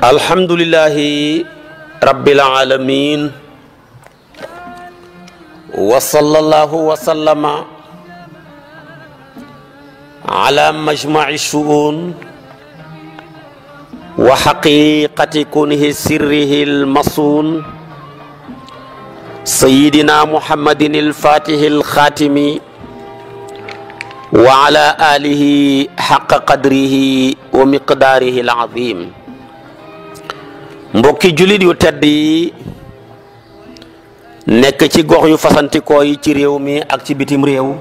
alhamdulillahi rabbil alamin wa sallallahu wa sallama ala majma'i shu'un wa haqiqati kunhi sirrihi al-masun sayyidina muhammadin al-fatihi al-khatimi wa ala alihi haqqa qadrihi wa miqdarihi al-azim. mbokki jullit yu tedd yi nekk ci gox yu fasantikoo yi ci réew mi ak ci bitim réew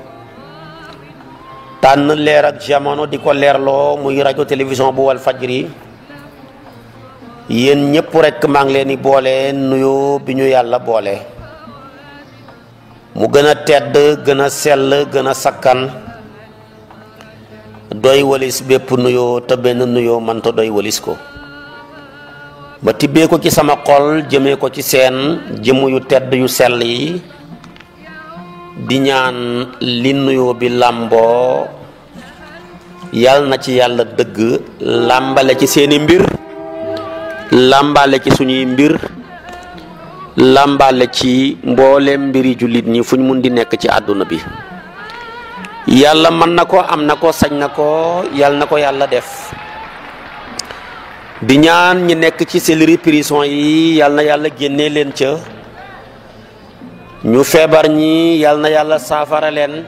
tànn leer ak jamono di ko leerloo muy rajo télévision bu wal fajri yéen ñëpp rekk maa ngi leen di boole nuyoo bi ñu yàlla boole mu gën a tedd gën a sell gën a sakkan doy walis bépp nuyoo te benn nuyoo mënta doy walis ko ma tibbee ko ci sama xol jëmee ko ci seen jëmm yu tedd yu sell yi di ñaan li nuyoo bi làmboo yal na ci yàlla dëgg làmbale ci seeni mbir làmbale ci suñuy mbir làmbale ci mboolem mbiri jullit ñi fu ñu mun di nekk ci àdduna bi yàlla mën na ko am na ko sañ na ko yal na ko yàlla def di ñaan ñi nekk ci selleri prison yi yal na yàlla génnee leen ca ñu feebar ñi yal na yàlla saafara leen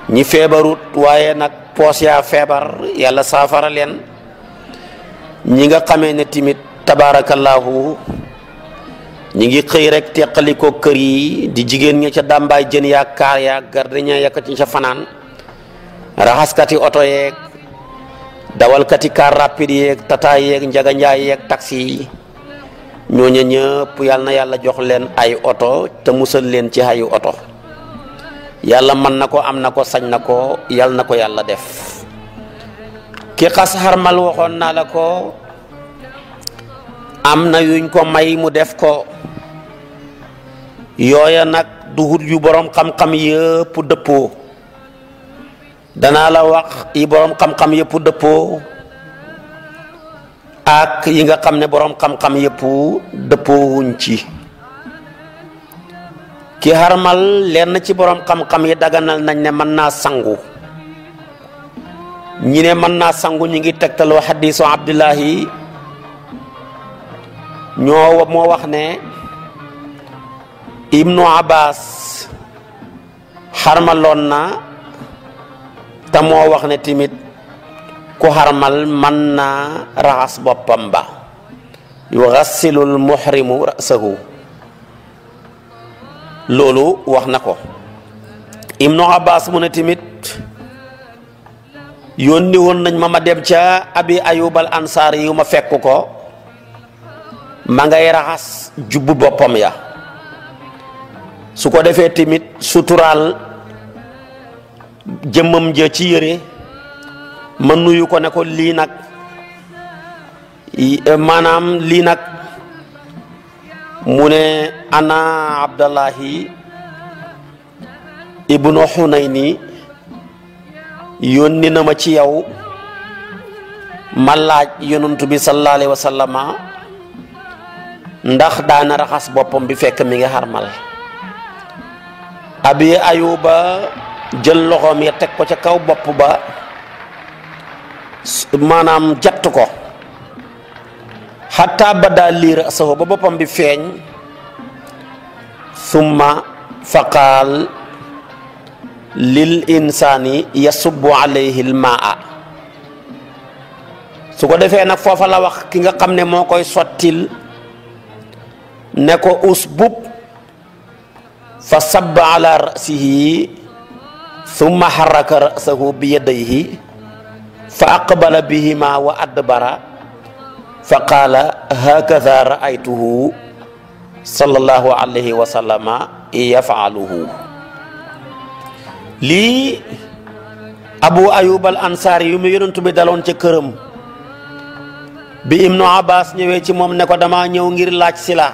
ñi feebarut waaye nag poos yaa feebar yàlla saafara leen ñi nga xamee ne timit tabaarakallaahu ñi ngi xëy rek teqali ko kër yi di jigéen ña ca dàmbaay jën yaa kaar yaa gardien yàkkat ci ca fanaan raxaskati oto yeeg dawalkati car rapide yeeg tata yeeg njaga njaay yeeg taxi yi ñooñu ñëpp yal na yàlla jox leen ay oto te musal leen ci ayu oto yàlla mën na ko am na ko sañ na ko yal na ko yàlla def ki xas xarmal waxoon naa la ko am na yuñ ko may mu def ko yooya nag duhut yu borom xam-xam yëpp dëppoo danaa la wax yi boroom xam-xam yëpp dëppoo ak yi nga xam ne boroom xam-xam yëpp dëppoo wuñ ci ki xarmal lenn ci boroom xam-xam yi daganal nañ ne mën naa sangu ñi ne mën naa sangu ñi ngi tegtaloo xadiisu Abdullahi moo wax ne Ibnu Abbas xarmaloon na te moo wax ne timit ku xarmal mën naa raxas boppam ba yughassilul muhrimu ra'sahu loolu wax na ko Ibnu Abbas mu ne timit yónni woon nañ ma dem ca Abi Ayyubal Ansaari yu ma fekk ko ma ngay raxas jubbu boppam ya su ko defee timit suturaal jëmmam ja ci yére ma nuyu ko ne ko lii nag maanaam lii nag mu ne ana Abdallahi ibnu Xunayni yónni na ma ci yow ma laaj yonantu bi sallallahu alayhi wa sallama ndax daana raxas boppam bi fekk mi nga xarmal Abi Ayuba jël loxoom ya teg ko ca kaw bopp ba maanaam jatt ko xataa bada lii ra'sahu ba boppam bi feeñ summa faqaal lil insaani yasubbu alayhi al maa su ko defee nag foofa la wax ki nga xam ne moo koy sottil ne ko usbub fa sabba ala ra'sihi summa harraka ra'sahu bi yadayhi fa aqbala bihima wa adbara fa qaala hakadha ra'aytuhu sallallahu alayhi wa sallama yaf'aluhu lii Abu Ayyub al Ansaari yu mu yonent bi daloon ca këram bi Ibnu Abbas ñëwee ci moom ne ko dama ñëw ngir laaj si la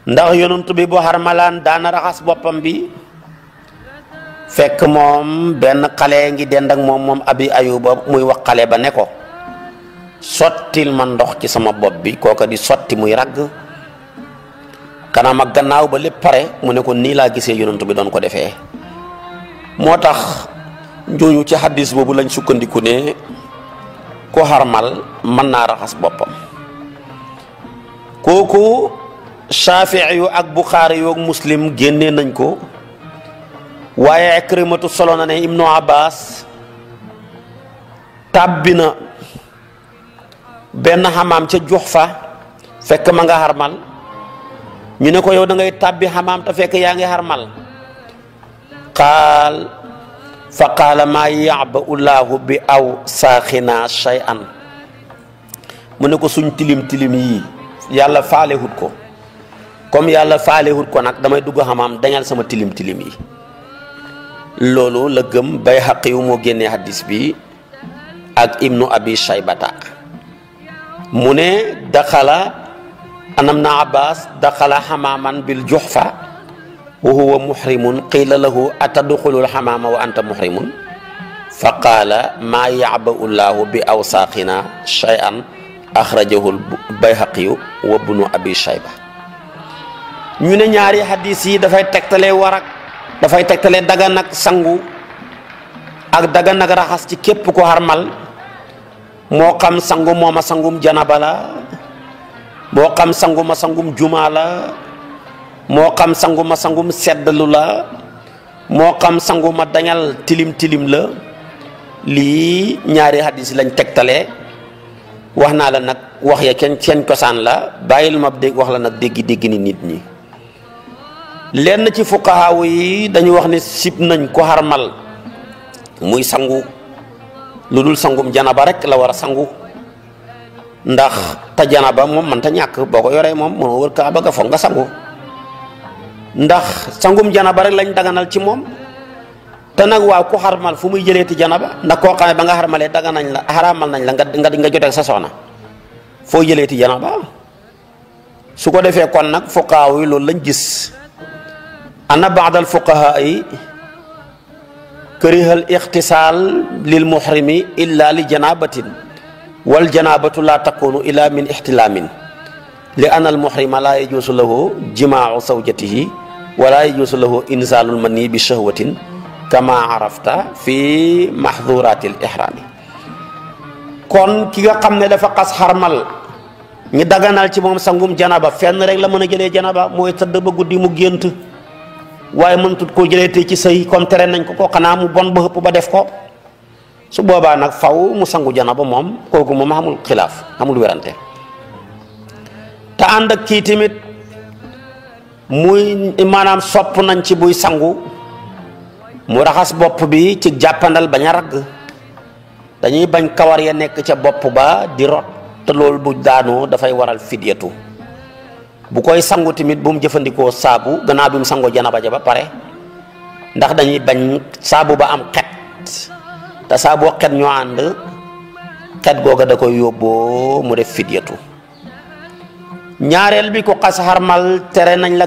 ndax yonent bi bu xarmalaan daana raxas boppam bi fekk moom benn xale ngi dend ak moom Abi Ayuba muy wax xale ba ne ko sottil ma ndox ci sama bopp bi kooka di sotti muy ragg kanam ak gannaaw ba lépp pare mu ne ko nii laa gisee yonent bi doon ko defee. moo tax ñooñu ci hadis boobu lañ sukkandiku ne ko xarmal mën naa raxas boppam. kooku Shaafi'i yu ak Buxaari yu ak Muslim génnee nañ ko waaye Ikrimatu solo na ne Ibnu Abbas tàbbi na benn xamaam ca Juhfa fekk ma nga xarmal ñu ne ko yow da ngay tàbbi xamaam te fekk yaa ngi xarmal fa qaala maa ya'ba'u llaahu bi aw saaxina shay'an mu ne ko suñ tilim tilim yii yàlla faalewut ko comme yàlla faalewut ko nag damay dugg xamaam dañal sama tilim tilim yi. loolu la gëm Bayhaqi yu moo génnee hadis bi ak Ibnu Abi Shaybata mu ne daxala anam na Abbas daxala xamaaman bil Juhfa wa huwa muhrimun qiila lahu atadxulul xamaama wa anta muhrimun fa qaala maa ya'ba'u llaahu bi awsaaqina shay'an axrajahu Bayhaqi wa Ibnu Abi Shayba. ñu ne ñaari hadis yi dafay tegtale warak dafay tegtale dagan ak sangu ak dagan ak raxas ci képp ko xarmal moo xam sangu mooma sangum janaba la moo xam sangu ma sangum jumaa la moo xam sangu ma sangum seddalu la moo xam sangu ma dañal tilim tilim la lii ñaari hadis lañ tegtale. wax naa la nag wax ya kenn seen cosaan la bàyyil ma dégg wax la nag dégg ni nit ñi lenn ci fuqahaaw yi dañu wax ne sib nañ ko xarmal muy sangu lu dul sangum janaba rek la war a sangu ndax te janaba moom man ta ñàkk boo ko yoree moom moo wër kaa bëgg a foog nga sangu ndax sangum janaba rek lañ daganal ci moom te nag waaw ku xarmal fu muy jëleeti janaba ndax koo xam ne ba nga xarmalee daga nañ la xaraamal nañ la nga joteeg sa soxna foo jëleeti janaba su ko defee kon nag fuqahaaw yi loolu lañ gis. ana baadal fuqahaa yi karihal ixtisaal lil muhrimi illa li janabatin wal janabatu la takunu illa min ixtilaamin li anna al muhrima la yajuusu lahu jimaau zawjatihi wala yajuusu lahu inzaalul mani bi shahwatin kama arafta fi mahduratil ihrami. kon ki nga xam ne dafa xas xarmal ñi daganal ci moom sangum janaba fenn rek la mën a jëlee janaba mooy tëdd ba guddi mu gént waaye mënutut koo jëlee tey ci sëy comme tere nañ ko xanaa mu bon ba xëpp ba def ko su boobaa nag faw mu sangu janaba moom kooku moom amul xilaaf amul werante te ànd ak kii tamit muy maanaam sopp nañ ci buy sangu mu raxas bopp bi ci jàppandal bañ a ragg dañuy bañ kawar ya nekk ca bopp ba di rot te loolu bu daanoo dafay waral fidyatu bu koy sangu tamit bu mu jëfandikoo saabu gannaaw bi mu sangoo janaba ja ba pare ndax dañuy bañ saabu ba am xet te saaboo xet ñoo ànd xet googa da koy yóbboo mu def fidyatu. ñaareel bi ko xas xarmal tere nañ la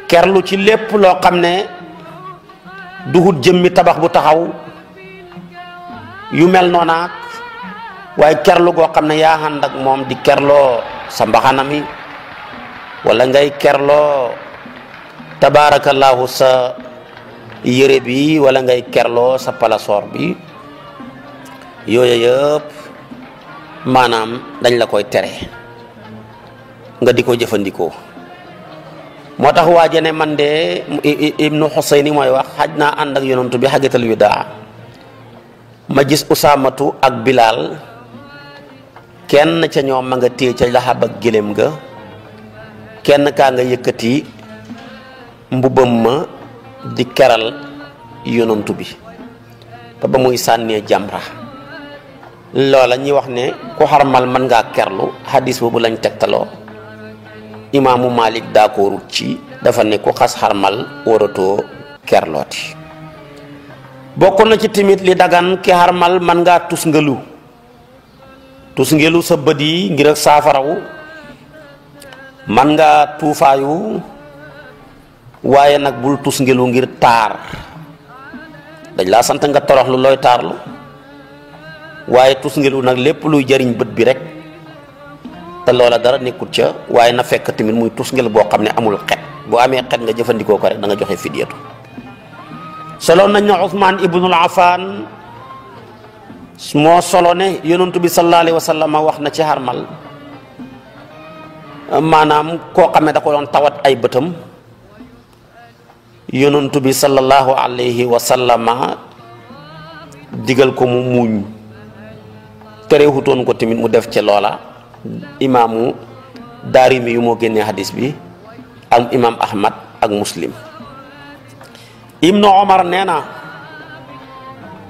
kerlu ci lépp loo xam ne duhut jëmmi tabax bu taxaw yu mel noonaak waaye kerlu goo xam ne yaa ànd ak moom di kerloo sa mbaxana mi wala ngay kerloo tabaarakallaahu sa yére bi wala ngay kerloo sa palasoor bi yooyu yëpp maanaam dañ la koy tere nga di ko jëfandikoo. moo tax waaje ne man de ibnu Xusayni mooy wax xaj naa ànd ak yonantu bi xajatal widaa ma gis Usaamatu ak Bilaal kenn ca ñoom ma nga téye ca laxab ak gëléem ga kenn kaa nga yëkkati mbubam ma di keral yonantu bi ba ba muy sànnee jamra loola ñi wax ne ku xarmal mën ngaa kerlu hadis boobu lañ tegtaloo. imaamu Malik d'accordut ci dafa ne ku xas xarmal waratoo kerlooti. bokk na ci tamit li dagan ki xarmal mën ngaa tusngelu sa bët yi ngir ak saafarawu mën ngaa tuufaayu waaye nag bul tusngelu ngir taar dañ laa sant nga toroxlu looy taarlu waaye tusngelu nag lépp luy jëriñ bët bi rek te loola dara nekkut ca waaye na fekk tamit muy tusngel boo xam ne amul xet boo amee xet nga jëfandikoo ko rek da nga joxe fidyatu solo nañ na Usmaan ibnul Affaan moo solo ne yonentu bi sallallahu alayhi wa sallam wax na ci xarmal maanaam koo xam ne da ko doon tawat ay bëtam yonentu bi sallallahu alayhi wa sallama digal ko mu muuñ terewutoon ko tamit mu def ci loola imaamu Daarimi yu moo génnee hadis bi ak imaam Ahmad ak Muslim Ibnu Omar nee na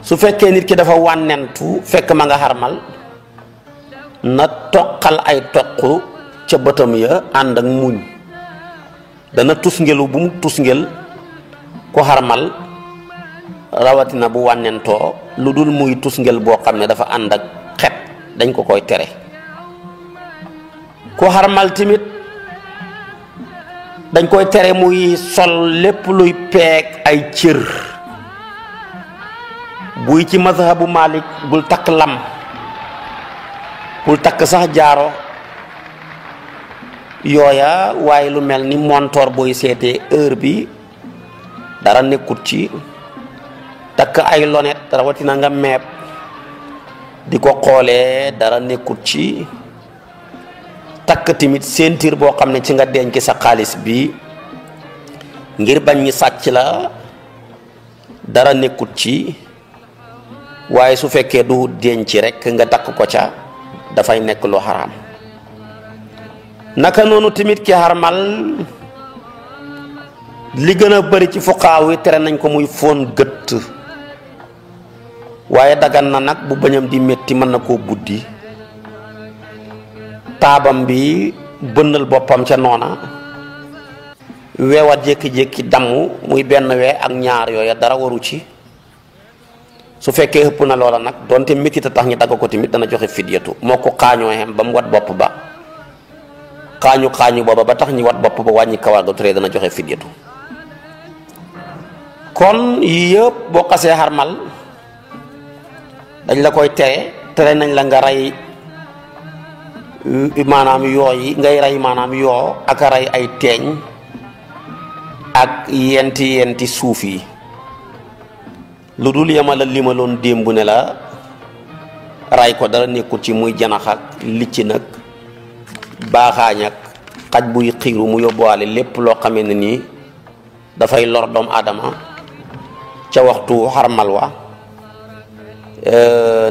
su fekkee nit ki dafa wànnentu fekk ma nga xarmal na toqal ay toq ca bëtam ya ànd ak muuñ dana tusngelu bu mu tusngel ko xarmal rawatina bu wànnentoo lu dul muy tusngel boo xam ne dafa ànd ak xet dañ ko koy tere ku xarmal tamit dañ koy tere muy sol lépp luy peeg ay cër buy ci mazhabu Malik bul takk lam bul takk sax jaaro yooya waaye lu mel ni montoor booy seetee heure bi dara nekkut ci takk ay lonet rawatina nga meeb di ko xoolee dara nekkut ci takk tamit ceinture boo xam ne ci nga denc sa xaalis bi ngir bañ ñi sàcc la dara nekkut ci waaye su fekkee du denc rek nga takk ko ca dafay nekk lu xaraam naka noonu tamit ki xarmal li gën a bari ci fuqaaw yi tere nañ ko muy foon gëtt waaye dagan na nag bu bañam di métti mën na koo buddi taabam bi bënnal boppam ca noona weewat jékki-jékki damm muy benn wee ak ñaar yooya dara waru ci su fekkee ëpp na loola nag donte métit a tax ñu dagg ko tamit dana joxe fidyatu moo ko xaañoo xem ba mu wat bopp ba xaañu booba ba tax ñi wat bopp ba wàññi kawar ga turee dana joxe fidyatu kon yii yëpp boo xasee xarmal dañ la koy tere nañ la nga rey maanaam yooyi ngay rey maanaam yoo ak a rey ay teeñ ak yenti suuf yi lu dul yemala li ma loon démb ne la ray ko dara nekkul ci muy janax ak licc nag baaxaañ ak xaj buy xiiru mu yóbbuwaale lépp loo xamee ne nii dafay lor doomu aadama ca waxtu xarmal wa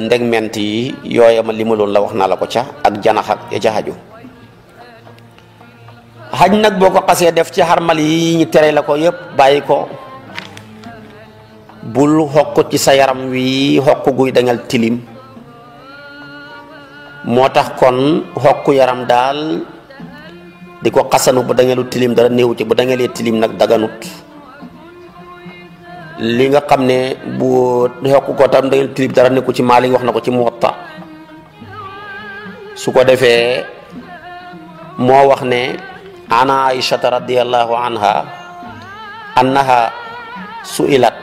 ndeg ment yi yooya ma li ma loon la wax naa la ko ca ak janax ak ya ca xaju xaj nag boo ko xasee def ci xarmal yi ñu tere la ko yépp bàyyi ko bul xokk ci sa yaram wi xokk guy dañal tilim moo tax kon xokk yaram daal di ko xasanu bu dañalu tilim dara néewu ci bu dañalee tilim nag daganut li nga xam ne bu xokk ko tam dañal tilim dara nekku ci Maalik wax na ko ci Muwatta su ko defee moo wax ne ana Aïshata radiyallahu anha annaha su'ilat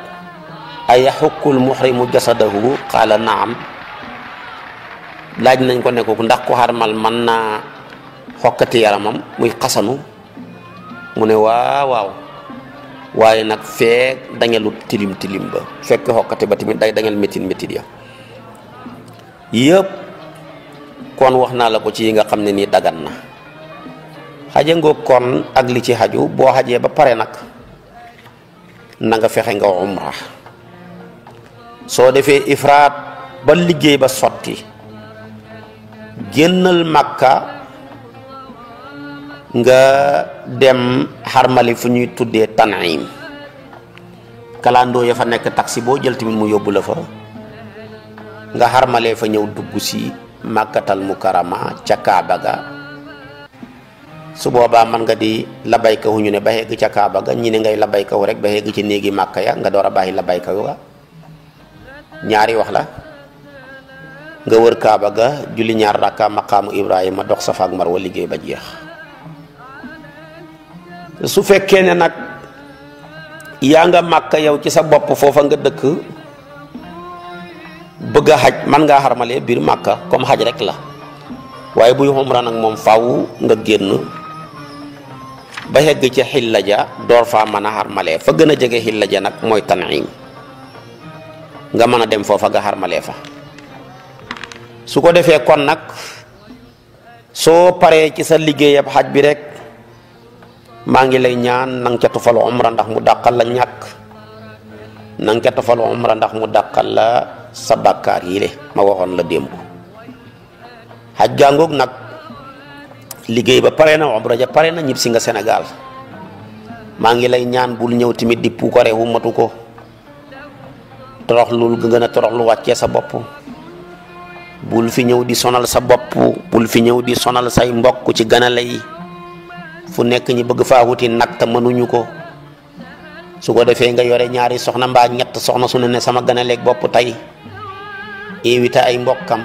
ay yaxukkul muhrimu jasadahu qaala naam laaj nañ ko ne ko ndax ku xarmal mën naa xokkati yaramam muy xasanu mu ne waaw waaye nag feek dañalut tilim ba fekk xokkati ba tamit day dañal métit ya yëpp kon wax naa la ko ci yi nga xam ne nii dagan na xaja ngoog kon ak li ci xaju boo xajee ba pare nag na nga fexe nga umra soo defee ifraat ba liggéey ba sotti génnal Makka nga dem xarmali fu ñuy tuddee Tan'im kalandoo ya fa nekk taxi boo jël tamit mu yóbbu la fa nga xarmalee fa ñëw dugg si Makkatal Mukarrama ca Kaaba ga su boobaa man nga di labayka wu ñu ne ba xegg ca Kaaba ga ñi ne ngay labayka wu rek ba xegg ci néegi Makka ya nga door a bàyyi labayka wu ñaari wax la nga wër Kaaba ga julli ñaar rakka maqaamu Ibrahima dox Safa ak Marwa liggéey ba jeex su fekkee ne nag yaa nga Makka yow ci sa bopp foofa nga dëkk bëgg a xaj man ngaa xarmalee biir màkka comme xaj rek la waaye buy umra nag moom faaw nga génn ba xegg ca xilla ja door faa mën a xarmalee fa gën a jege xilla ja nag mooy Tan'im nga mën a dem foofa nga xarmalee fa su ko defee kon nag soo paree ci sa liggéeyab xaj bi rek maa ngi lay ñaan nang ca tofal umra ndax mu dàqal la ñàkk nang ca tofal umra ndax mu dàqal la sa bàkkaar yi le ma waxoon la démb xaj gàngoog nag liggéey ba pare na umra ja pare na ñib si nga Sénégal maa ngi lay ñaan bul ñëw tamit di puukare wu matu ko toroxlul nga gën a toroxlu wàccee sa bopp bul fi ñëw di sonal sa bopp bul fi ñëw di sonal say mbokk ci ganale yi fu nekk ñi bëgg faa wuti nag te mënuñu ko su ko defee nga yore ñaari soxna mbaa ñett soxna su ne sama ganaleeg bopp tey invité ay mbokkam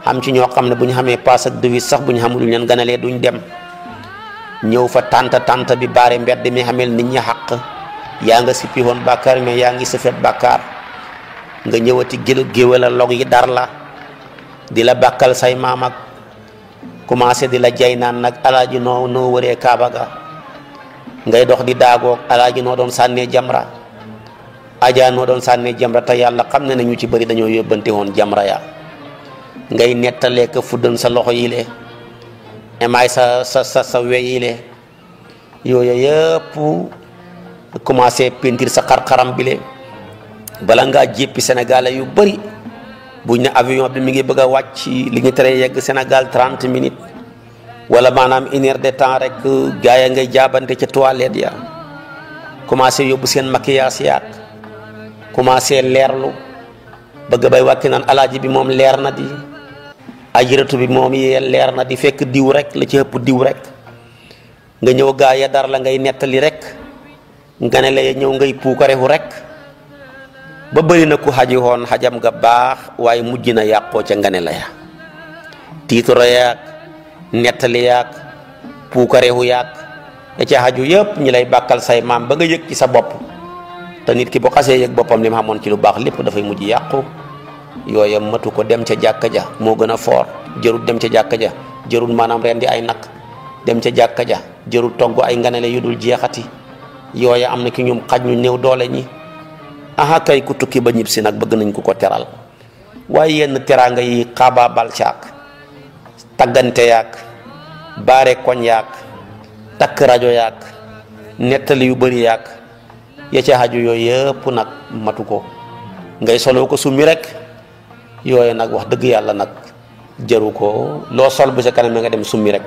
xam ci ñoo xam ne bu ñu xamee paas ak devis sax bu ñu xamul leen ganalee duñ dem ñëw fa tànt bi baare mbedd mi xamel nit ñi xàq yaa nga sippi woon bàkkaar mais yaa ngi sëfet bàkkaar nga ñëwati géwél a log yi dar la di la bàkkal say maam ak commencé di la jay naan nag alaaji noo wëree kaaba ga ngay dox di daagoog alaaji noo doon sànnee jamra ajaa noo doon sànnee jamra te yàlla xam ne ñu ci bëri dañoo yóbbante woon jamra ya ngay nettalee ka fuddan sa loxo yi le emaay sa we yi le yooyu yëpp commencé peinture sa xar-xaram bi le bala ngaa jéppi sénégalais yu bëri buñ ne avion bi mi ngi bëgg a wàcc li ñu tere yegg Sénégal 30 minutes wala maanaam 1 heure de temps rek gars ya ngay jaabante ca toilette ya commencé yóbbu seen maquillage yaak commencé leerlu bëgg bay wàkki naan alaaji bi moom leer na di ajiratu bi moom yee leer na di fekk diw rek la ci ëpp diw rek nga ñëw gaa ya dara la ngay nettali rek nga ne la ñëw ngay puukarewu rek ba bëri na ku xaji woon xajam nga baax waaye mujj na yàqoo ca ngane la ya tiitoro yaag nettali yaag puukarewu yaag ya ca xaju yëpp ñi lay bàkkal say maam ba nga yëg ci sa bopp te nit ki bu xasee yëg boppam li mu xamoon ci lu baax lépp dafay mujj yàqu yooya matu ko dem ca jàkka ja moo gën a foor jërul dem ca jàkka ja jërul maanaam rendi ay nag dem ca jàkka ja jërul togg ay nganale yu dul jeexati yooya am na ki ñum xaj ñu néew doole ñi aha kay ku tukki ba ñib si nag bëgg nañ ko teral waaye yenn teraanga yi xaabaabal caak taggante yaak baare koñ yaak takk rajo yaak nettali yu bëri yaak ya ca xaju yooyu yëpp nag matu ko ngay soloo ko summi rek yooyu nag wax dëgg yàlla nag jëru ko loo sol bu sa kanam nga dem summi rek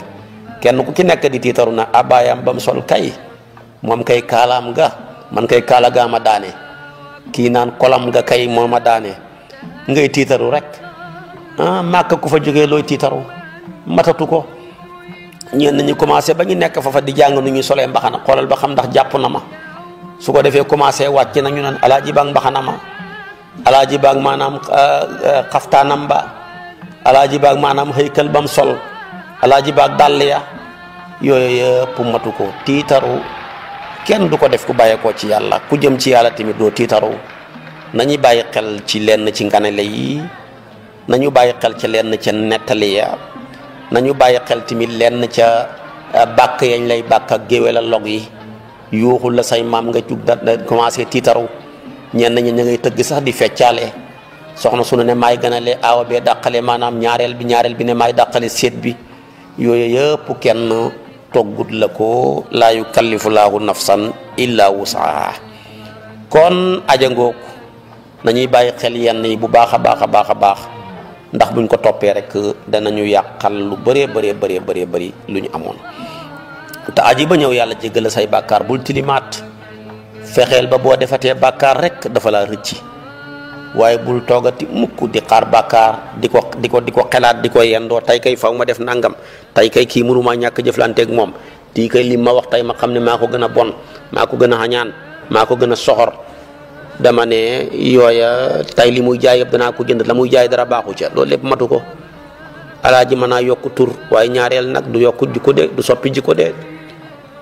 kenn ku ci nekk di tiitaru na abaayam ba mu sol kay moom kay kaalaam ga man kay kaala gaa ma daane kii naan kolam nga kay moo ma daane ngay tiitaru rek màkk ku fa jógee looy tiitaru matatu ko ñenn ñi commencé ba ñu nekk fa di jàng nu ñuy solee mbaxana xoolal ba xam ndax jàpp na ma su ko defee commencé wàcc nañu naan alaaji baag mbaxana ma alaaji baag maanaam xaftaanam ba alaaji baag maanaam xëykal bam sol alaaji baag dàll ya yooyu yëpp matu ko tiitaru kenn du ko def ku bàyyeekoo ci yàlla ku jëm ci yàlla tamit doo tiitaru nañu bàyyi xel ci lenn ci nganale yi nañu bàyyi xel ci lenn ca nettali ya nañu bàyyi xel tamit lenn ca bàkk yañ lay bàkk ak géwél a log yi yuuxul la say maam nga jug da commencé tiitaru ñenn ñi ñu ngay tëgg sax di feccaale soxna su ne maay ganale aawa bee dàqale maanaam ñaareel bi ne maay dàqale seet bi yooyu yëpp kenn toggut la ko laa yukallifu laahu nafsan illa wusaha kon ajangoog nañuy bàyyi xel yenn yi bu baax a baax ndax buñ ko toppee rek danañu yàqal lu bëree bëri lu ñu amoon te aji ba ñëw yàlla jéggal say bàkkaar bul tilimaat fexeel ba boo defatee bàkkaar rek dafa la rëcci waaye bul toogati mukk di xaar bàkkaar di ko xelaat di ko yendoo tey kay faw ma def nangam tey kay kii mënuma ñàkk jëflanteeg moom tii kay li ma wax tey ma xam ne maa ko gën a bon maa ko gën a xañaan maa ko gën a soxor dama ne yooya tey li muy jaay yëpp danaa ko jënd la muy jaay dara baaxu ca loolu lépp matu ko alaaji mën naa yokk tur waaye ñaareel nag du yokk jikko de du soppi jikko de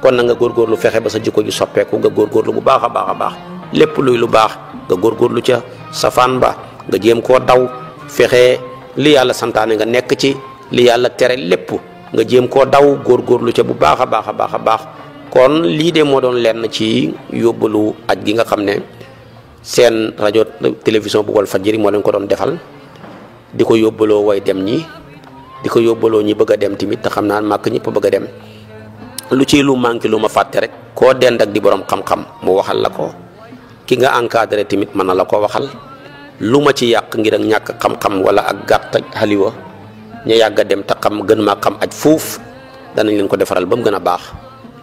kon na nga góorgóorlu fexe ba sa jikko ji soppeeku nga góorgóorlu bu baax a baax lépp luy lu baax nga góorgóorlu ca safaan ba nga jéem koo daw fexe li yàlla santaane nga nekk ci li yàlla tere lépp nga jéem koo daw góorgóorlu ca bu baax a baax a baax a baax kon lii de moo doon lenn ci yóbbalu aj gi nga xam ne seen rajo télévision bu Walfadjri moo leen ko doon defal di ko yóbbaloo way dem ñi di ko yóbbaloo ñi bëgg a dem tamit te xam naa màkk ñëpp bëgg a dem lu ci lu manqué lu ma fàtte rek koo dend ak di borom xam-xam mu waxal la ko ki nga encadré tamit mën na la ko waxal lu ma ci yàq ngir ak ñàkk xam-xam wala ak gàtt xaliwa ñu yàgg a dem te xam gën maa xam aj fuuf danañ leen ko defaral ba mu gën a baax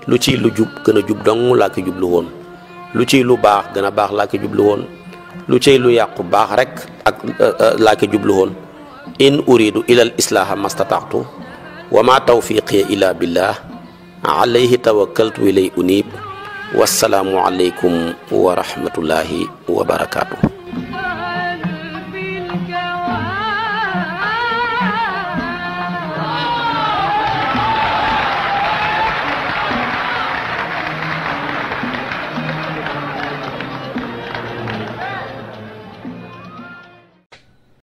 lu ci lu jub gën a jub dong laa ko jublu woon lu ci lu baax gën a baax laa ko jublu woon lu ci lu yàqu baax rek ak laa ko jublu woon in uridu ila al islaha mastataatu wa ma tawfiqiya illa billah alayhi tawakkaltu ilay unib wassalaamu alaykum wa rahmatullahi wa barakatuh